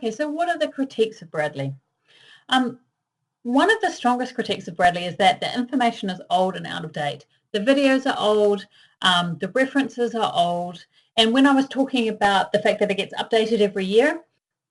Okay, so what are the critiques of Bradely? One of the strongest critiques of Bradely is that the information is old and out of date. The videos are old, the references are old, and when I was talking about the fact that it gets updated every year,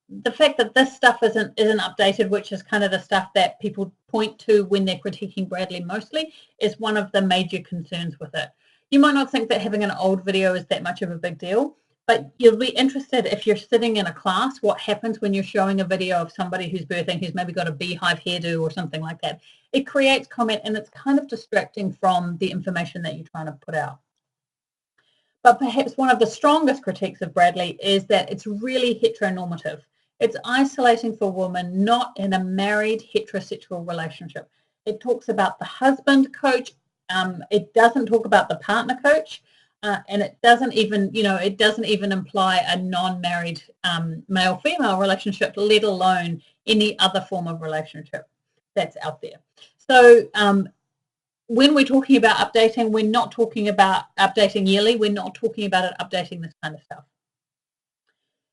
the fact that this stuff isn't updated, which is kind of the stuff that people point to when they're critiquing Bradely mostly, is one of the major concerns with it. You might not think that having an old video is that much of a big deal, but you'll be interested if you're sitting in a class what happens when you're showing a video of somebody who's birthing who's maybe got a beehive hairdo or something like that. It creates comment and it's kind of distracting from the information that you're trying to put out. But perhaps one of the strongest critiques of Bradely is that it's really heteronormative. It's isolating for women not in a married heterosexual relationship. It talks about the husband coach. It doesn't talk about the partner coach. And it doesn't even, it doesn't even imply a non-married male-female relationship, let alone any other form of relationship that's out there. So when we're talking about updating, we're not talking about updating yearly. We're not talking about it updating this kind of stuff.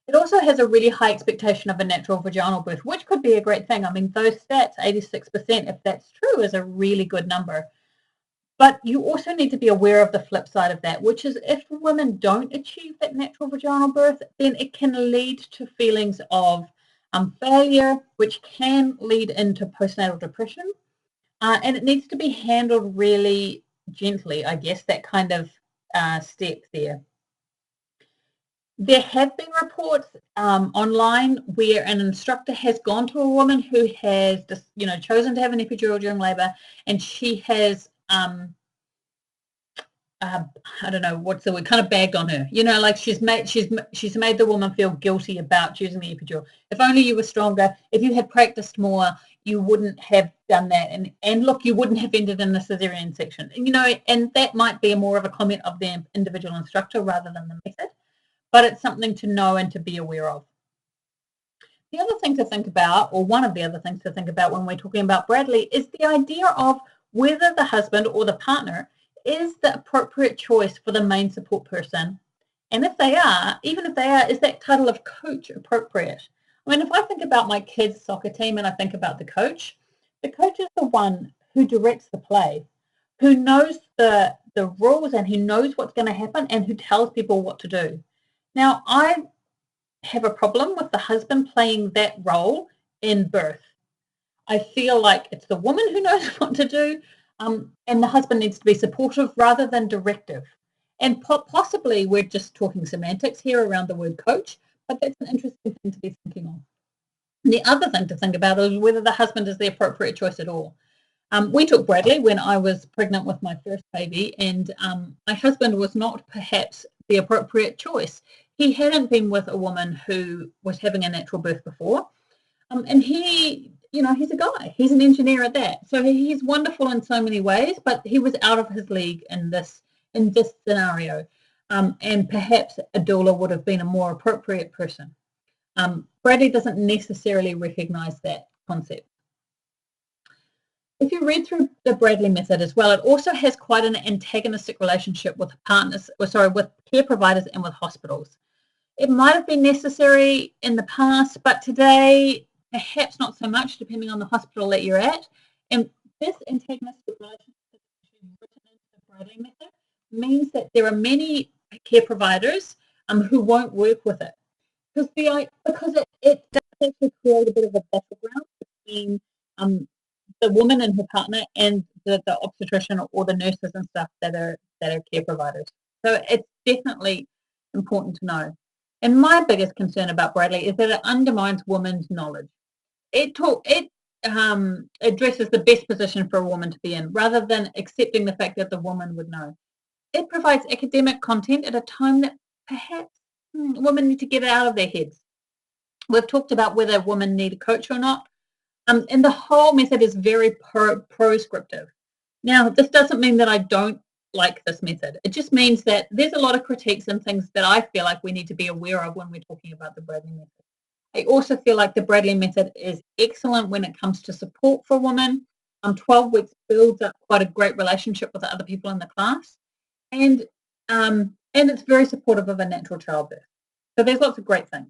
It also has a really high expectation of a natural vaginal birth, which could be a great thing. I mean, those stats, 86%, if that's true, is a really good number. But you also need to be aware of the flip side of that, which is if women don't achieve that natural vaginal birth, then it can lead to feelings of failure, which can lead into postnatal depression. And it needs to be handled really gently, I guess, that kind of step there. There have been reports online where an instructor has gone to a woman who has just, chosen to have an epidural during labour, and she has I don't know what's the word, kind of bagged on her. Like she's made the woman feel guilty about choosing the epidural. If only you were stronger, if you had practiced more, you wouldn't have done that. And look, you wouldn't have ended in the cesarean section. And that might be more of a comment of the individual instructor rather than the method. But it's something to know and to be aware of. The other thing to think about, or one of the other things to think about when we're talking about Bradely, is the idea of whether the husband or the partner is the appropriate choice for the main support person. And if they are, even if they are, is that title of coach appropriate? I mean, if I think about my kids' soccer team and I think about the coach is the one who directs the play, who knows the rules and who knows what's going to happen and who tells people what to do. Now, I have a problem with the husband playing that role in birth. I feel like it's the woman who knows what to do, and the husband needs to be supportive rather than directive. And possibly we're just talking semantics here around the word coach, but that's an interesting thing to be thinking of. The other thing to think about is whether the husband is the appropriate choice at all. We took Bradely when I was pregnant with my first baby, and my husband was not perhaps the appropriate choice. He hadn't been with a woman who was having a natural birth before, and he, he's a guy. He's an engineer at that. So he's wonderful in so many ways, but he was out of his league in this scenario. And perhaps a doula would have been a more appropriate person. Bradely doesn't necessarily recognize that concept. If you read through the Bradely method as well, it also has quite an antagonistic relationship with with care providers and with hospitals. It might have been necessary in the past, but today, perhaps not so much, depending on the hospital that you're at. And this antagonistic relationship written into the Bradely method means that there are many care providers who won't work with it because it does actually create a bit of a battleground between the woman and her partner and the obstetrician or the nurses and stuff that are care providers. So it's definitely important to know. And my biggest concern about Bradely is that it undermines women's knowledge. It addresses the best position for a woman to be in rather than accepting the fact that the woman would know. It provides academic content at a time that perhaps women need to get it out of their heads. We've talked about whether women need a coach or not. And the whole method is very proscriptive. Now, this doesn't mean that I don't like this method. It just means that there's a lot of critiques and things that I feel like we need to be aware of when we're talking about the Bradely method. I also feel like the Bradely method is excellent when it comes to support for women. 12 weeks builds up quite a great relationship with the other people in the class. And it's very supportive of a natural childbirth. So there's lots of great things.